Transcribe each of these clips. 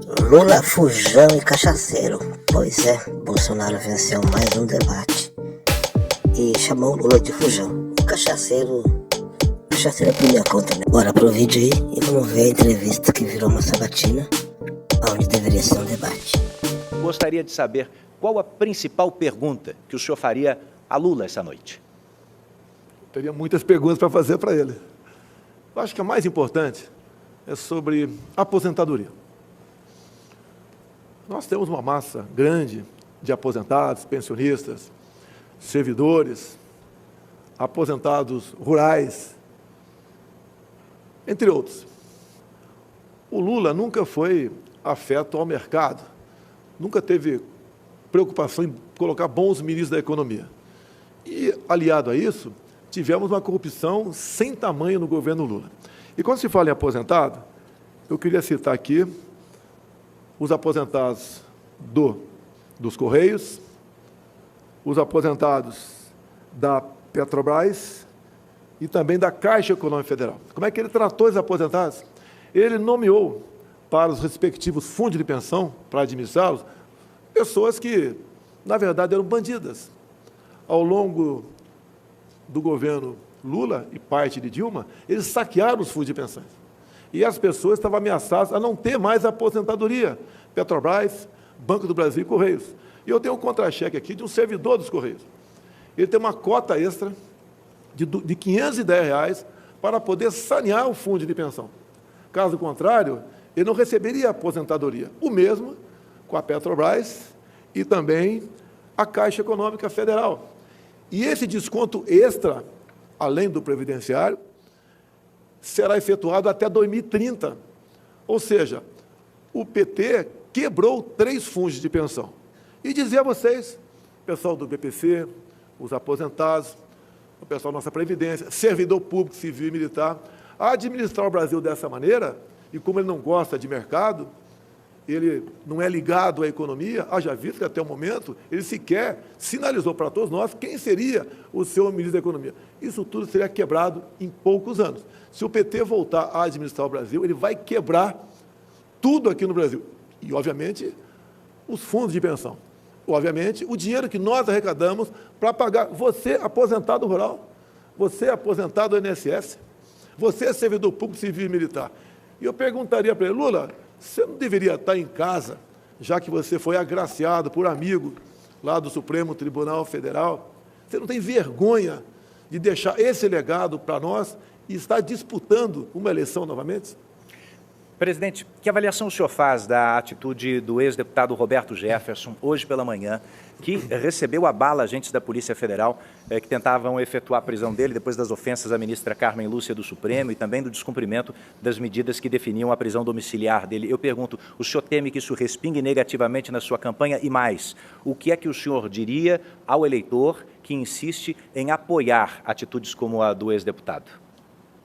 Lula, fujão e cachaceiro. Pois é, Bolsonaro venceu mais um debate e chamou o Lula de fujão. O cachaceiro é por minha conta, né? Bora pro vídeo aí e vamos ver a entrevista que virou uma sabatina, onde deveria ser um debate. Gostaria de saber qual a principal pergunta que o senhor faria a Lula essa noite. Teria muitas perguntas para fazer para ele. Eu acho que a mais importante é sobre aposentadoria. Nós temos uma massa grande de aposentados, pensionistas, servidores, aposentados rurais, entre outros. O Lula nunca foi afeto ao mercado, nunca teve preocupação em colocar bons ministros da economia. E, aliado a isso, tivemos uma corrupção sem tamanho no governo Lula. E quando se fala em aposentado, eu queria citar aqui os aposentados dos Correios, os aposentados da Petrobras e também da Caixa Econômica Federal. Como é que ele tratou os aposentados? Ele nomeou para os respectivos fundos de pensão, para administrá-los, pessoas que, na verdade, eram bandidas. Ao longo do governo Lula e parte de Dilma, eles saquearam os fundos de pensões. E as pessoas estavam ameaçadas a não ter mais aposentadoria. Petrobras, Banco do Brasil e Correios. E eu tenho um contra-cheque aqui de um servidor dos Correios. Ele tem uma cota extra de R$ 510 para poder sanear o fundo de pensão. Caso contrário, ele não receberia aposentadoria. O mesmo com a Petrobras e também a Caixa Econômica Federal. E esse desconto extra, além do previdenciário, será efetuado até 2030. Ou seja, o PT quebrou 3 fundos de pensão. E dizer a vocês, pessoal do BPC, os aposentados, o pessoal da nossa Previdência, servidor público, civil e militar, a administrar o Brasil dessa maneira, e como ele não gosta de mercado, ele não é ligado à economia, haja visto que até o momento ele sequer sinalizou para todos nós quem seria o seu ministro da Economia. Isso tudo seria quebrado em poucos anos. Se o PT voltar a administrar o Brasil, ele vai quebrar tudo aqui no Brasil. E, obviamente, os fundos de pensão. Obviamente, o dinheiro que nós arrecadamos para pagar você, aposentado rural, você, aposentado do INSS, você, servidor público, civil e militar. E eu perguntaria para ele, Lula, você não deveria estar em casa, já que você foi agraciado por amigo lá do Supremo Tribunal Federal? Você não tem vergonha de deixar esse legado para nós e estar disputando uma eleição novamente? Presidente, que avaliação o senhor faz da atitude do ex-deputado Roberto Jefferson, hoje pela manhã, que recebeu a bala agentes da Polícia Federal que tentavam efetuar a prisão dele depois das ofensas à ministra Carmen Lúcia do Supremo e também do descumprimento das medidas que definiam a prisão domiciliar dele? Eu pergunto, o senhor teme que isso respingue negativamente na sua campanha? E mais, o que é que o senhor diria ao eleitor que insiste em apoiar atitudes como a do ex-deputado?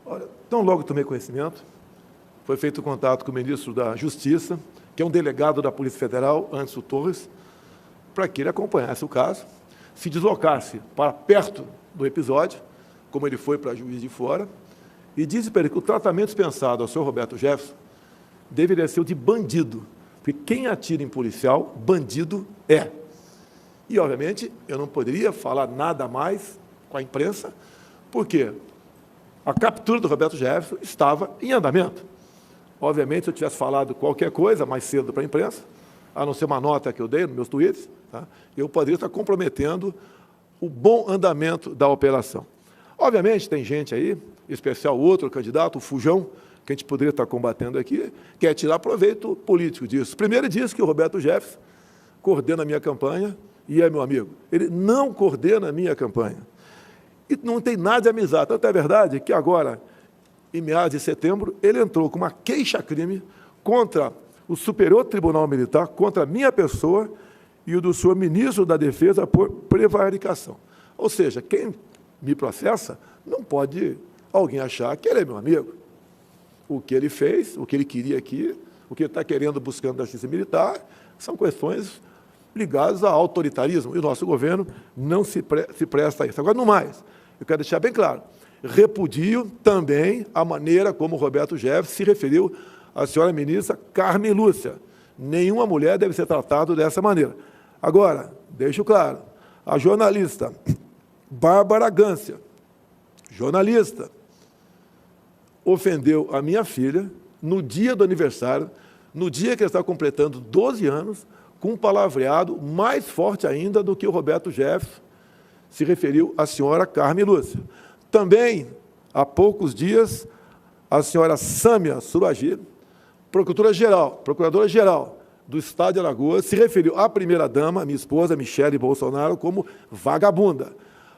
Olha, tão logo tomei conhecimento, foi feito contato com o ministro da Justiça, que é um delegado da Polícia Federal, Anderson Torres, para que ele acompanhasse o caso, se deslocasse para perto do episódio, como ele foi para Juiz de Fora, e disse para ele que o tratamento dispensado ao senhor Roberto Jefferson deveria ser o de bandido, porque quem atira em policial, bandido é. E, obviamente, eu não poderia falar nada mais com a imprensa, porque a captura do Roberto Jefferson estava em andamento. Obviamente, se eu tivesse falado qualquer coisa mais cedo para a imprensa, a não ser uma nota que eu dei nos meus tweets, tá, eu poderia estar comprometendo o bom andamento da operação. Obviamente, tem gente aí, em especial outro candidato, o Fujão, que a gente poderia estar combatendo aqui, quer tirar proveito político disso. Primeiro, ele diz que o Roberto Jefferson coordena a minha campanha e é meu amigo. Ele não coordena a minha campanha. E não tem nada de amizade. Tanto é verdade que agora, em meados de setembro, ele entrou com uma queixa-crime contra o Superior Tribunal Militar, contra a minha pessoa e o do senhor ministro da Defesa por prevaricação. Ou seja, quem me processa não pode alguém achar que ele é meu amigo. O que ele fez, o que ele queria aqui, o que ele está querendo buscando da justiça militar, são questões ligadas ao autoritarismo. E o nosso governo não se presta a isso. Agora, no mais, eu quero deixar bem claro, repudio também a maneira como o Roberto Jefferson se referiu à senhora ministra Carmen Lúcia. Nenhuma mulher deve ser tratada dessa maneira. Agora, deixo claro, a jornalista Bárbara Gância, jornalista, ofendeu a minha filha no dia do aniversário, no dia que ela está completando 12 anos, com um palavreado mais forte ainda do que o Roberto Jefferson se referiu à senhora Carmen Lúcia. Também, há poucos dias, a senhora Sâmia Suragi, procuradora-geral do Estado de Alagoas, se referiu à primeira-dama, minha esposa, Michele Bolsonaro, como vagabunda.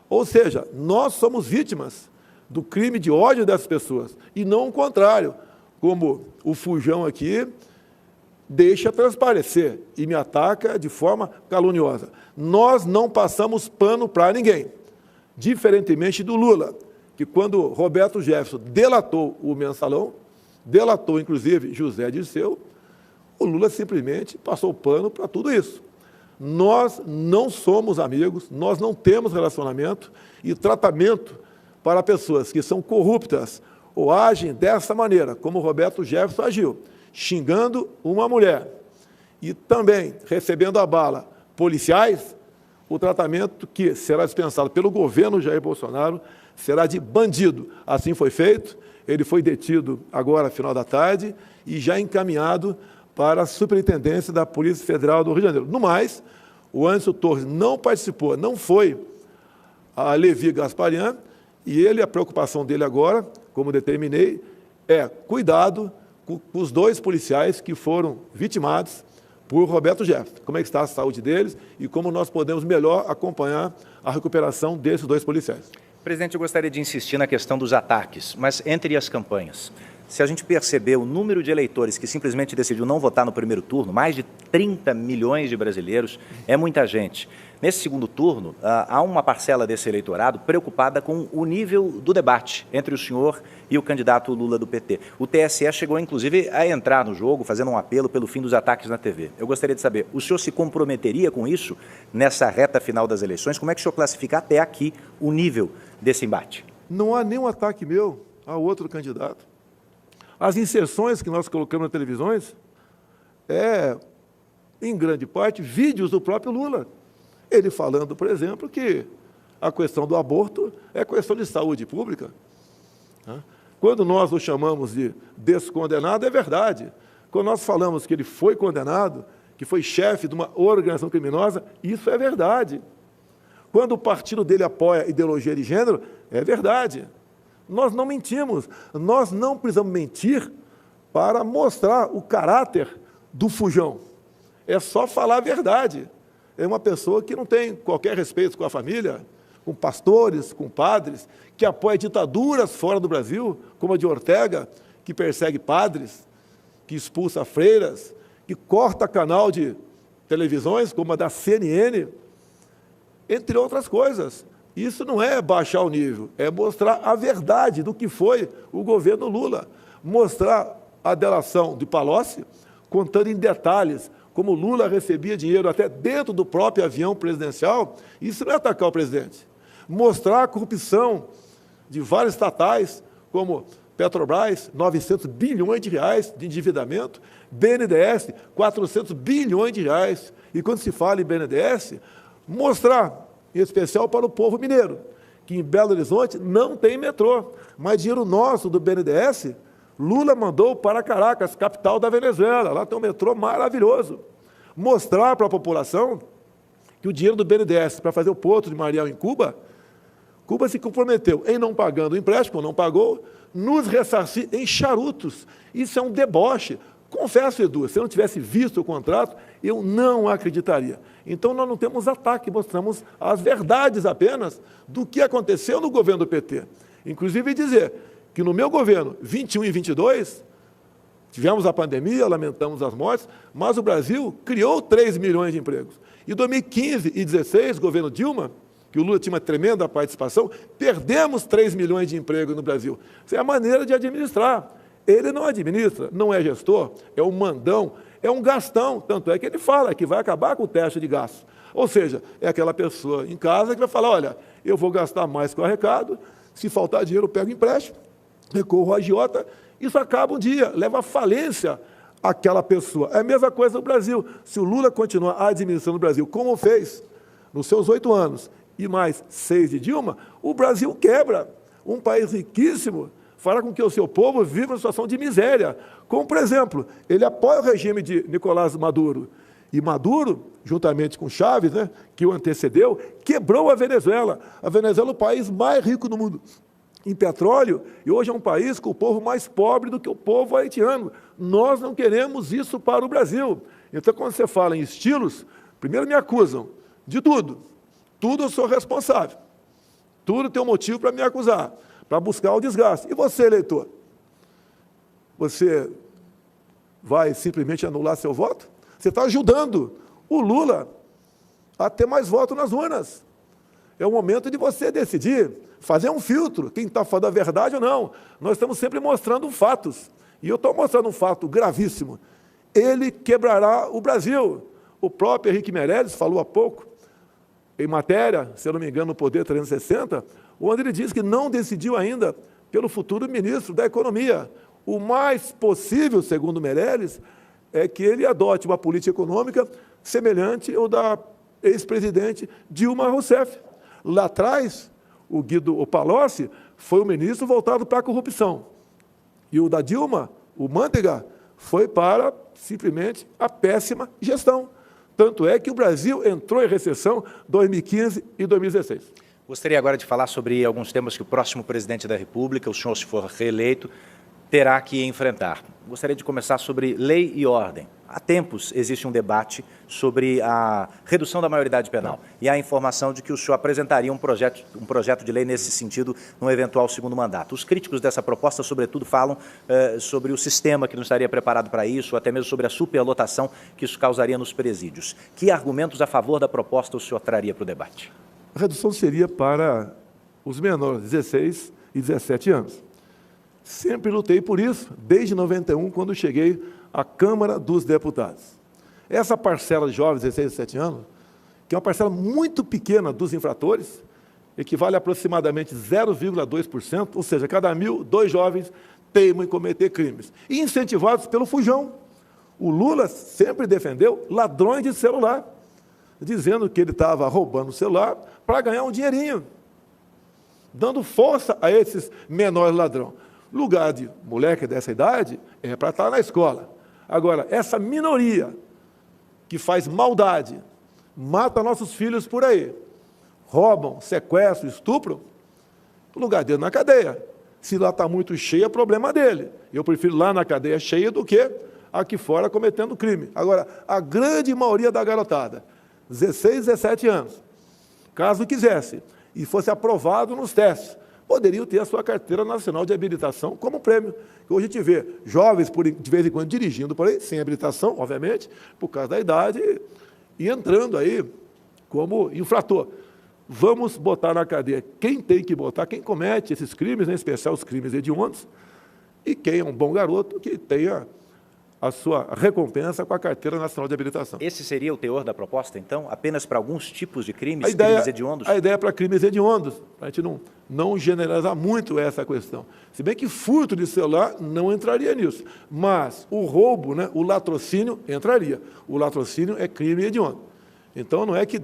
Ou seja, nós somos vítimas do crime de ódio dessas pessoas, e não o contrário, como o Fujão aqui deixa transparecer e me ataca de forma caluniosa. Nós não passamos pano para ninguém, diferentemente do Lula, que quando Roberto Jefferson delatou o Mensalão, delatou inclusive José Dirceu, o Lula simplesmente passou pano para tudo isso. Nós não somos amigos, nós não temos relacionamento e tratamento para pessoas que são corruptas ou agem dessa maneira, como Roberto Jefferson agiu, xingando uma mulher e também recebendo a bala policiais, o tratamento que será dispensado pelo governo Jair Bolsonaro será de bandido. Assim foi feito, ele foi detido agora, final da tarde, e já encaminhado para a Superintendência da Polícia Federal do Rio de Janeiro. No mais, o Anderson Torres não participou, não foi a Levi Gasparian, e a preocupação dele agora, como determinei, é cuidado com os dois policiais que foram vitimados por Roberto Jefferson. Como é que está a saúde deles e como nós podemos melhor acompanhar a recuperação desses dois policiais. Presidente, eu gostaria de insistir na questão dos ataques, mas entre as campanhas, se a gente perceber o número de eleitores que simplesmente decidiu não votar no primeiro turno, mais de 30 milhões de brasileiros, é muita gente. Nesse segundo turno, há uma parcela desse eleitorado preocupada com o nível do debate entre o senhor e o candidato Lula do PT. O TSE chegou, inclusive, a entrar no jogo, fazendo um apelo pelo fim dos ataques na TV. Eu gostaria de saber, o senhor se comprometeria com isso nessa reta final das eleições? Como é que o senhor classifica até aqui o nível desse embate? Não há nenhum ataque meu a outro candidato. As inserções que nós colocamos nas televisões em grande parte, vídeos do próprio Lula. Ele falando, por exemplo, que a questão do aborto é questão de saúde pública. Quando nós o chamamos de descondenado, é verdade. Quando nós falamos que ele foi condenado, que foi chefe de uma organização criminosa, isso é verdade. Quando o partido dele apoia a ideologia de gênero, é verdade. Nós não mentimos, nós não precisamos mentir para mostrar o caráter do Fujão. É só falar a verdade. É uma pessoa que não tem qualquer respeito com a família, com pastores, com padres, que apoia ditaduras fora do Brasil, como a de Ortega, que persegue padres, que expulsa freiras, que corta canal de televisões, como a da CNN, entre outras coisas. Isso não é baixar o nível, é mostrar a verdade do que foi o governo Lula, mostrar a delação de Palocci, contando em detalhes como Lula recebia dinheiro até dentro do próprio avião presidencial. Isso não é atacar o presidente. Mostrar a corrupção de vários estatais, como Petrobras, 900 bilhões de reais de endividamento, BNDES, 400 bilhões de reais. E quando se fala em BNDES, mostrar, em especial para o povo mineiro, que em Belo Horizonte não tem metrô, mas dinheiro nosso do BNDES, Lula mandou para Caracas, capital da Venezuela. Lá tem um metrô maravilhoso. Mostrar para a população que o dinheiro do BNDES para fazer o Porto de Mariel em Cuba, Cuba se comprometeu em não pagando o empréstimo, não pagou, nos ressarcir em charutos. Isso é um deboche. Confesso, Edu, se eu não tivesse visto o contrato, eu não acreditaria. Então, nós não temos ataque, mostramos as verdades apenas do que aconteceu no governo do PT. Inclusive dizer que no meu governo, 21 e 22, tivemos a pandemia, lamentamos as mortes, mas o Brasil criou 3 milhões de empregos. Em 2015 e 2016, governo Dilma, que o Lula tinha uma tremenda participação, perdemos 3 milhões de empregos no Brasil. Isso é a maneira de administrar. Ele não administra, não é gestor, é um mandão, é um gastão. Tanto é que ele fala que vai acabar com o teto de gasto. Ou seja, é aquela pessoa em casa que vai falar, olha, eu vou gastar mais com o arrecado, se faltar dinheiro eu pego empréstimo, recorro ao agiota, isso acaba um dia, leva à falência aquela pessoa. É a mesma coisa no Brasil. Se o Lula continuar administrando o Brasil como fez nos seus 8 anos e mais 6 de Dilma, o Brasil quebra. Um país riquíssimo fará com que o seu povo viva uma situação de miséria. Como, por exemplo, ele apoia o regime de Nicolás Maduro. E Maduro, juntamente com Chávez, né, que o antecedeu, quebrou a Venezuela. A Venezuela é o país mais rico do mundo em petróleo, e hoje é um país com o povo mais pobre do que o povo haitiano. Nós não queremos isso para o Brasil. Então, quando você fala em estilos, primeiro me acusam de tudo. Tudo eu sou responsável. Tudo tem um motivo para me acusar, para buscar o desgaste. E você, eleitor? Você vai simplesmente anular seu voto? Você está ajudando o Lula a ter mais votos nas urnas. É o momento de você decidir, fazer um filtro, quem está falando a verdade ou não. Nós estamos sempre mostrando fatos. E eu estou mostrando um fato gravíssimo. Ele quebrará o Brasil. O próprio Henrique Meirelles falou há pouco, em matéria, se eu não me engano, no Poder 360, onde ele diz que não decidiu ainda pelo futuro ministro da Economia. O mais possível, segundo Meirelles, é que ele adote uma política econômica semelhante ao da ex-presidente Dilma Rousseff. Lá atrás, o Palocci foi o ministro voltado para a corrupção. E o da Dilma, o Manteiga, foi para, simplesmente, a péssima gestão. Tanto é que o Brasil entrou em recessão em 2015 e 2016. Gostaria agora de falar sobre alguns temas que o próximo presidente da República, o senhor, se for reeleito, terá que enfrentar. Gostaria de começar sobre lei e ordem. Há tempos existe um debate sobre a redução da maioridade penal. E há a informação de que o senhor apresentaria um projeto de lei nesse sentido num eventual segundo mandato. Os críticos dessa proposta, sobretudo, falam sobre o sistema que não estaria preparado para isso, ou até mesmo sobre a superlotação que isso causaria nos presídios. Que argumentos a favor da proposta o senhor traria para o debate? A redução seria para os menores, 16 e 17 anos. Sempre lutei por isso, desde 91, quando cheguei à Câmara dos Deputados. Essa parcela de jovens, 16 e 17 anos, que é uma parcela muito pequena dos infratores, equivale a aproximadamente 0,2%, ou seja, cada 1.000, 2 jovens teimam em cometer crimes. E incentivados pelo fujão. O Lula sempre defendeu ladrões de celular, dizendo que ele estava roubando o celular para ganhar um dinheirinho, dando força a esses menores ladrões. Lugar de moleque dessa idade é para estar na escola. Agora, essa minoria que faz maldade, mata nossos filhos por aí, roubam, sequestram, estupram, o lugar dele na cadeia. Se lá está muito cheio, é problema dele. Eu prefiro lá na cadeia cheia do que aqui fora cometendo crime. Agora, a grande maioria da garotada, 16, 17 anos, caso quisesse, e fosse aprovado nos testes, poderiam ter a sua carteira nacional de habilitação como prêmio. Hoje a gente vê jovens, de vez em quando, dirigindo por aí, sem habilitação, obviamente, por causa da idade, e entrando aí como infrator. Vamos botar na cadeia quem tem que botar, quem comete esses crimes, em especial os crimes hediondos, e quem é um bom garoto que tenha a sua recompensa com a carteira nacional de habilitação. Esse seria o teor da proposta, então? Apenas para alguns tipos de crimes, crimes hediondos? A ideia é para crimes hediondos, para a gente não generalizar muito essa questão. Se bem que furto de celular não entraria nisso, mas o roubo, né, o latrocínio, entraria. O latrocínio é crime hediondo. Então, não é que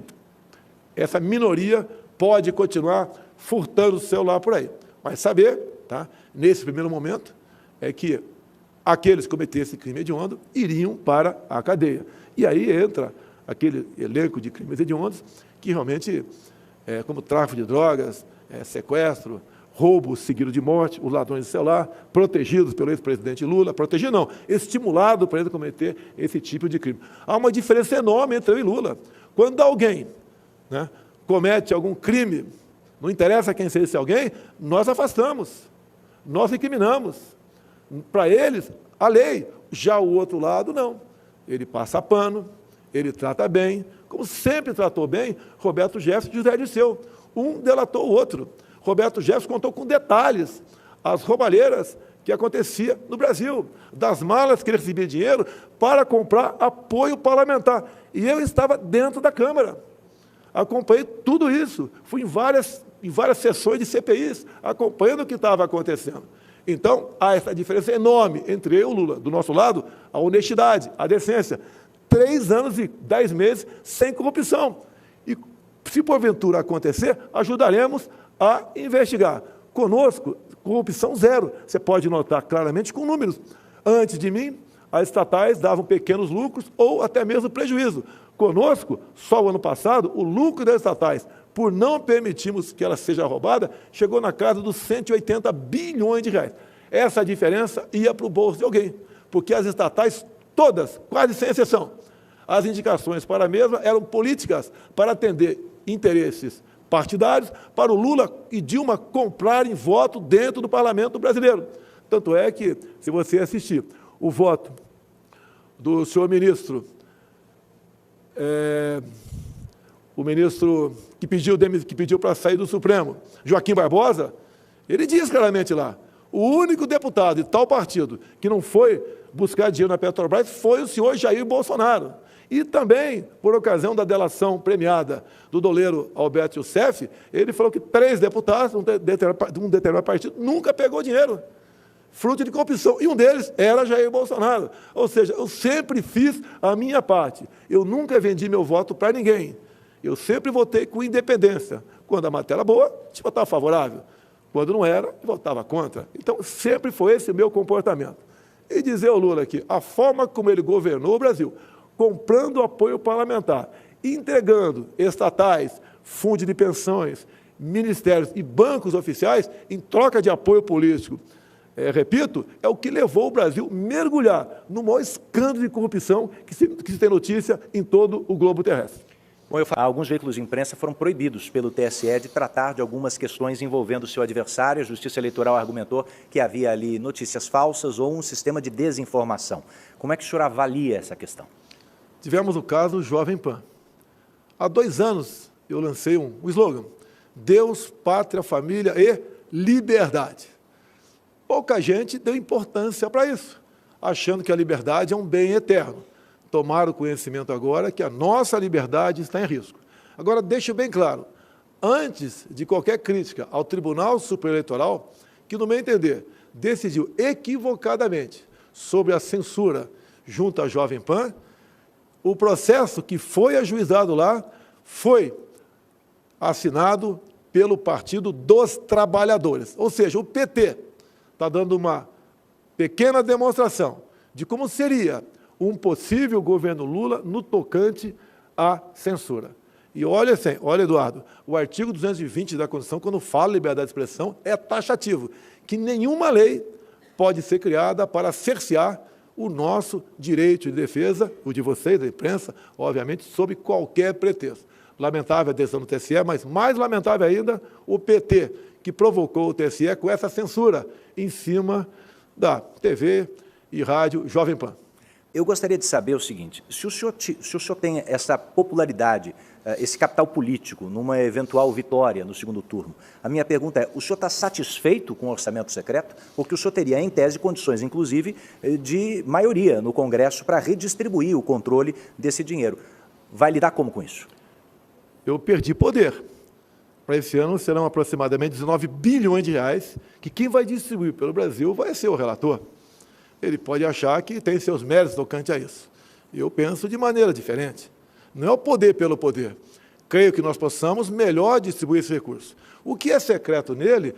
essa minoria pode continuar furtando o celular por aí. Mas saber, tá, nesse primeiro momento, é que aqueles que cometessem crime hediondo iriam para a cadeia. E aí entra aquele elenco de crimes hediondos que realmente, como tráfico de drogas, sequestro, roubo seguido de morte, os ladrões de celular, protegidos pelo ex-presidente Lula, protegido não, estimulado para ele cometer esse tipo de crime. Há uma diferença enorme entre eu e Lula. Quando alguém, né, comete algum crime, não interessa quem seja esse alguém, nós afastamos, nós incriminamos. Para eles, a lei. Já o outro lado, não. Ele passa pano, ele trata bem, como sempre tratou bem Roberto Jefferson e José Dirceu. Um delatou o outro. Roberto Jefferson contou com detalhes as roubalheiras que acontecia no Brasil, das malas que ele recebia dinheiro para comprar apoio parlamentar. E eu estava dentro da Câmara. Acompanhei tudo isso. Fui em várias sessões de CPIs, acompanhando o que estava acontecendo. Então, há essa diferença enorme entre eu e o Lula. Do nosso lado, a honestidade, a decência. 3 anos e 10 meses sem corrupção. E, se porventura acontecer, ajudaremos a investigar. Conosco, corrupção zero. Você pode notar claramente com números. Antes de mim, as estatais davam pequenos lucros ou até mesmo prejuízo. Conosco, só o ano passado, o lucro das estatais, por não permitirmos que ela seja roubada, chegou na casa dos 180 bilhões de reais. Essa diferença ia para o bolso de alguém, porque as estatais, todas, quase sem exceção, as indicações para a mesma eram políticas para atender interesses partidários, para o Lula e Dilma comprarem voto dentro do parlamento brasileiro. Tanto é que, se você assistir o voto do senhor ministro, o ministro que pediu para sair do Supremo, Joaquim Barbosa, ele diz claramente lá, o único deputado de tal partido que não foi buscar dinheiro na Petrobras foi o senhor Jair Bolsonaro. E também, por ocasião da delação premiada do doleiro Alberto Youssef, ele falou que 3 deputados de um determinado partido nunca pegou dinheiro, fruto de corrupção, e um deles era Jair Bolsonaro. Ou seja, eu sempre fiz a minha parte. Eu nunca vendi meu voto para ninguém. Eu sempre votei com independência. Quando a matéria era boa, a gente votava favorável. Quando não era, eu votava contra. Então, sempre foi esse o meu comportamento. E dizer ao Lula que a forma como ele governou o Brasil, comprando apoio parlamentar, entregando estatais, fundos de pensões, ministérios e bancos oficiais em troca de apoio político, repito, é o que levou o Brasil a mergulhar no maior escândalo de corrupção que se tem notícia em todo o globo terrestre. Bom, alguns veículos de imprensa foram proibidos pelo TSE de tratar de algumas questões envolvendo o seu adversário. A Justiça Eleitoral argumentou que havia ali notícias falsas ou um sistema de desinformação. Como é que o senhor avalia essa questão? Tivemos o caso Jovem Pan. Há 2 anos eu lancei um slogan: Deus, Pátria, Família e Liberdade. Pouca gente deu importância para isso, achando que a liberdade é um bem eterno. Tomaram conhecimento agora que a nossa liberdade está em risco. Agora, deixo bem claro, antes de qualquer crítica ao Tribunal Superior Eleitoral, que, no meu entender, decidiu equivocadamente sobre a censura junto à Jovem Pan, o processo que foi ajuizado lá foi assinado pelo Partido dos Trabalhadores, ou seja, o PT está dando uma pequena demonstração de como seria um possível governo Lula no tocante à censura. E olha, Eduardo, o artigo 220 da Constituição, quando fala liberdade de expressão, é taxativo, que nenhuma lei pode ser criada para cercear o nosso direito de defesa, o de vocês, da imprensa, obviamente, sob qualquer pretexto. Lamentável a decisão do TSE, mas mais lamentável ainda o PT, que provocou o TSE com essa censura em cima da TV e rádio Jovem Pan. Eu gostaria de saber o seguinte, se o senhor tem essa popularidade, esse capital político, numa eventual vitória no segundo turno, a minha pergunta é, o senhor está satisfeito com o orçamento secreto? Porque o senhor teria, em tese, condições, inclusive, de maioria no Congresso para redistribuir o controle desse dinheiro. Vai lidar como com isso? Eu perdi poder. Para esse ano serão aproximadamente 19 bilhões de reais, que quem vai distribuir pelo Brasil vai ser o relator. Ele pode achar que tem seus méritos tocante a isso. Eu penso de maneira diferente. Não é o poder pelo poder. Creio que nós possamos melhor distribuir esse recurso. O que é secreto nele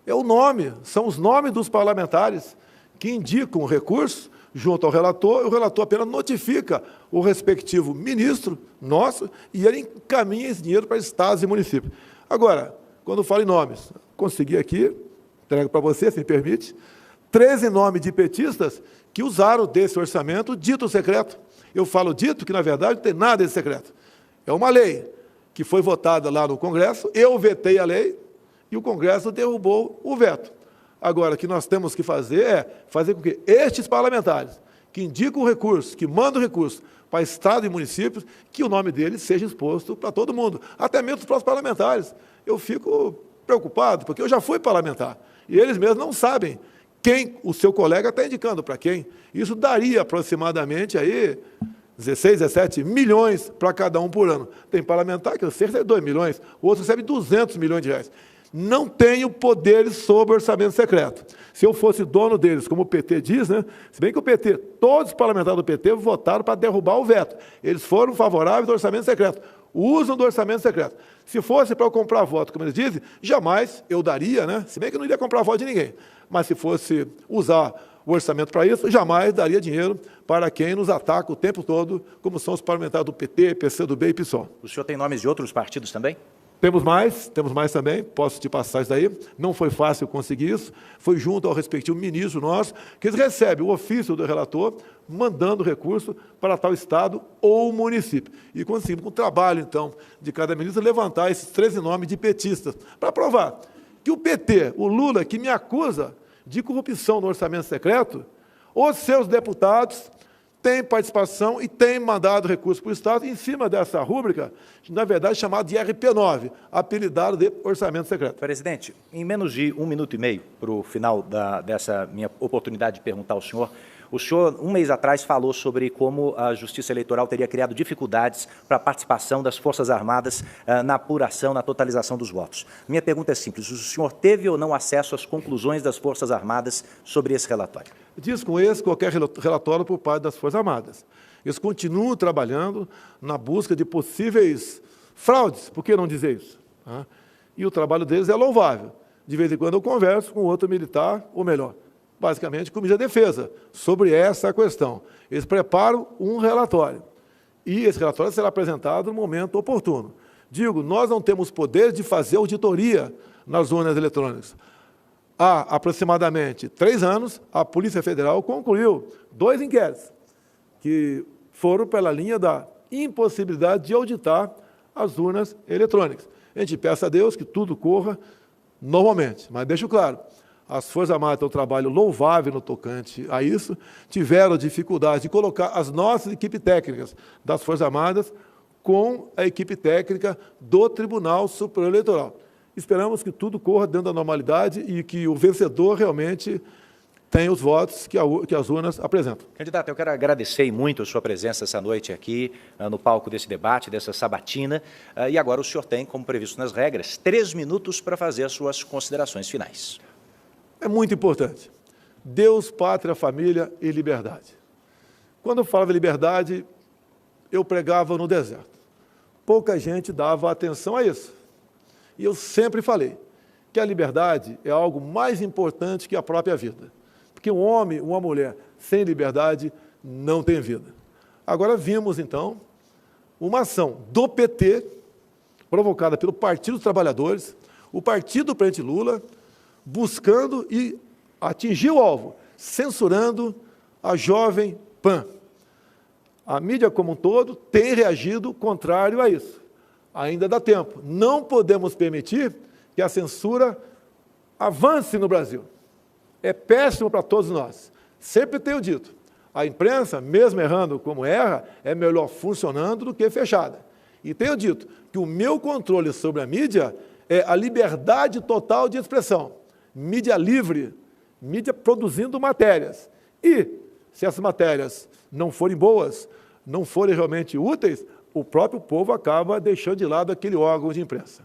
é o nome, são os nomes dos parlamentares que indicam o recurso junto ao relator, e o relator apenas notifica o respectivo ministro nosso e ele encaminha esse dinheiro para estados e municípios. Agora, quando falo em nomes, consegui aqui, entrego para você, se me permite, 13 nomes de petistas que usaram desse orçamento dito secreto. Eu falo dito que, na verdade, não tem nada de secreto. É uma lei que foi votada lá no Congresso, eu vetei a lei e o Congresso derrubou o veto. Agora, o que nós temos que fazer é fazer com que estes parlamentares, que indicam o recurso, que mandam o recurso para Estado e municípios, que o nome deles seja exposto para todo mundo, até mesmo os próprios parlamentares. Eu fico preocupado, porque eu já fui parlamentar, e eles mesmos não sabem quem o seu colega está indicando para quem. Isso daria aproximadamente aí 16, 17 milhões para cada um por ano. Tem parlamentar que recebe 2 milhões, o outro recebe 200 milhões de reais. não tenho poderes sobre o orçamento secreto. Se eu fosse dono deles, como o PT diz, né? Se bem que o PT, todos os parlamentares do PT votaram para derrubar o veto. Eles foram favoráveis ao orçamento secreto. Usam do orçamento secreto. Se fosse para eu comprar voto, como eles dizem, jamais eu daria, né? Se bem que eu não iria comprar voto de ninguém. Mas se fosse usar o orçamento para isso, jamais daria dinheiro para quem nos ataca o tempo todo, como são os parlamentares do PT, PCdoB e PSOL. O senhor tem nomes de outros partidos também? Temos mais também, posso te passar isso daí. Não foi fácil conseguir isso, foi junto ao respectivo ministro nosso, que eles recebem o ofício do relator, mandando recurso para tal estado ou município. E conseguimos, com o trabalho, então, de cada ministro, levantar esses 13 nomes de petistas, para provar que o PT, o Lula, que me acusa de corrupção no orçamento secreto, os seus deputados têm participação e têm mandado recurso para o Estado em cima dessa rúbrica, na verdade chamada de RP9, apelidado de orçamento secreto. Presidente, em menos de 1 minuto e meio, para o final dessa minha oportunidade de perguntar ao senhor, o senhor, um mês atrás, falou sobre como a Justiça Eleitoral teria criado dificuldades para a participação das Forças Armadas na apuração, na totalização dos votos. Minha pergunta é simples, o senhor teve ou não acesso às conclusões das Forças Armadas sobre esse relatório? Diz com esse qualquer relatório por parte das Forças Armadas. Eles continuam trabalhando na busca de possíveis fraudes, por que não dizer isso? E o trabalho deles é louvável. De vez em quando eu converso com outro militar, ou melhor, basicamente com o ministro da Defesa, sobre essa questão. Eles preparam um relatório, e esse relatório será apresentado no momento oportuno. Digo, nós não temos poder de fazer auditoria nas urnas eletrônicas. Há aproximadamente 3 anos, a Polícia Federal concluiu 2 inquéritos, que foram pela linha da impossibilidade de auditar as urnas eletrônicas. A gente peça a Deus que tudo corra normalmente, mas deixo claro, as Forças Armadas têm um trabalho louvável no tocante a isso, tiveram dificuldade de colocar as nossas equipes técnicas das Forças Armadas com a equipe técnica do Tribunal Superior Eleitoral. Esperamos que tudo corra dentro da normalidade e que o vencedor realmente tenha os votos que as urnas apresentam. Candidato, eu quero agradecer muito a sua presença essa noite aqui no palco desse debate, dessa sabatina, e agora o senhor tem, como previsto nas regras, 3 minutos para fazer as suas considerações finais. É muito importante. Deus, pátria, família e liberdade. Quando eu falava liberdade, eu pregava no deserto. Pouca gente dava atenção a isso. E eu sempre falei que a liberdade é algo mais importante que a própria vida. Porque um homem, uma mulher sem liberdade não tem vida. Agora vimos, então, uma ação do PT, provocada pelo Partido dos Trabalhadores, o Partido do Presidente Lula, buscando e atingir o alvo, censurando a Jovem Pan. A mídia como um todo tem reagido contrário a isso. Ainda dá tempo. Não podemos permitir que a censura avance no Brasil. É péssimo para todos nós. Sempre tenho dito, a imprensa, mesmo errando como erra, é melhor funcionando do que fechada. E tenho dito que o meu controle sobre a mídia é a liberdade total de expressão. Mídia livre, mídia produzindo matérias. E, se essas matérias não forem boas, não forem realmente úteis, o próprio povo acaba deixando de lado aquele órgão de imprensa.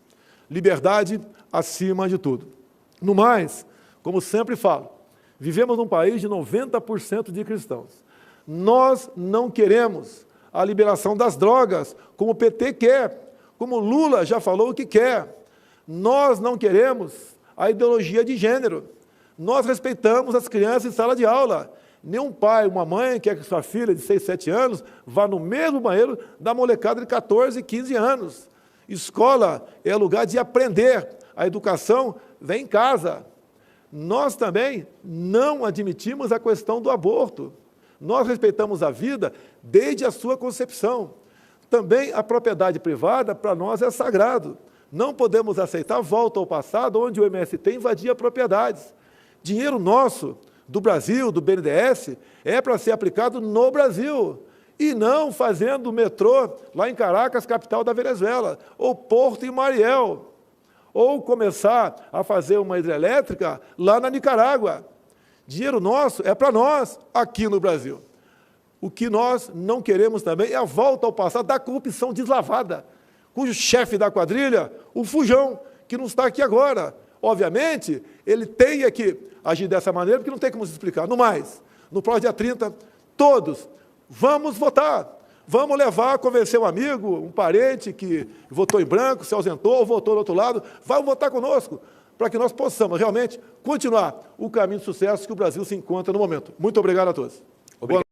Liberdade acima de tudo. No mais, como sempre falo, vivemos num país de 90% de cristãos. Nós não queremos a liberação das drogas, como o PT quer, como Lula já falou o que quer. Nós não queremos a ideologia de gênero. Nós respeitamos as crianças em sala de aula. Nenhum pai, uma mãe quer que sua filha de 6, 7 anos vá no mesmo banheiro da molecada de 14, 15 anos. Escola é lugar de aprender. A educação vem em casa. Nós também não admitimos a questão do aborto. Nós respeitamos a vida desde a sua concepção. Também a propriedade privada, para nós, é sagrado. Não podemos aceitar a volta ao passado, onde o MST invadia propriedades. Dinheiro nosso, do Brasil, do BNDES, é para ser aplicado no Brasil, e não fazendo o metrô lá em Caracas, capital da Venezuela, ou Porto em Mariel, ou começar a fazer uma hidrelétrica lá na Nicarágua. Dinheiro nosso é para nós, aqui no Brasil. O que nós não queremos também é a volta ao passado da corrupção deslavada, cujo chefe da quadrilha, o Fujão, que não está aqui agora. Obviamente, ele tem que agir dessa maneira, porque não tem como se explicar. No mais, no próximo dia 30, todos vamos votar. Vamos levar, convencer um amigo, um parente que votou em branco, se ausentou ou votou do outro lado, vai votar conosco, para que nós possamos realmente continuar o caminho de sucesso que o Brasil se encontra no momento. Muito obrigado a todos.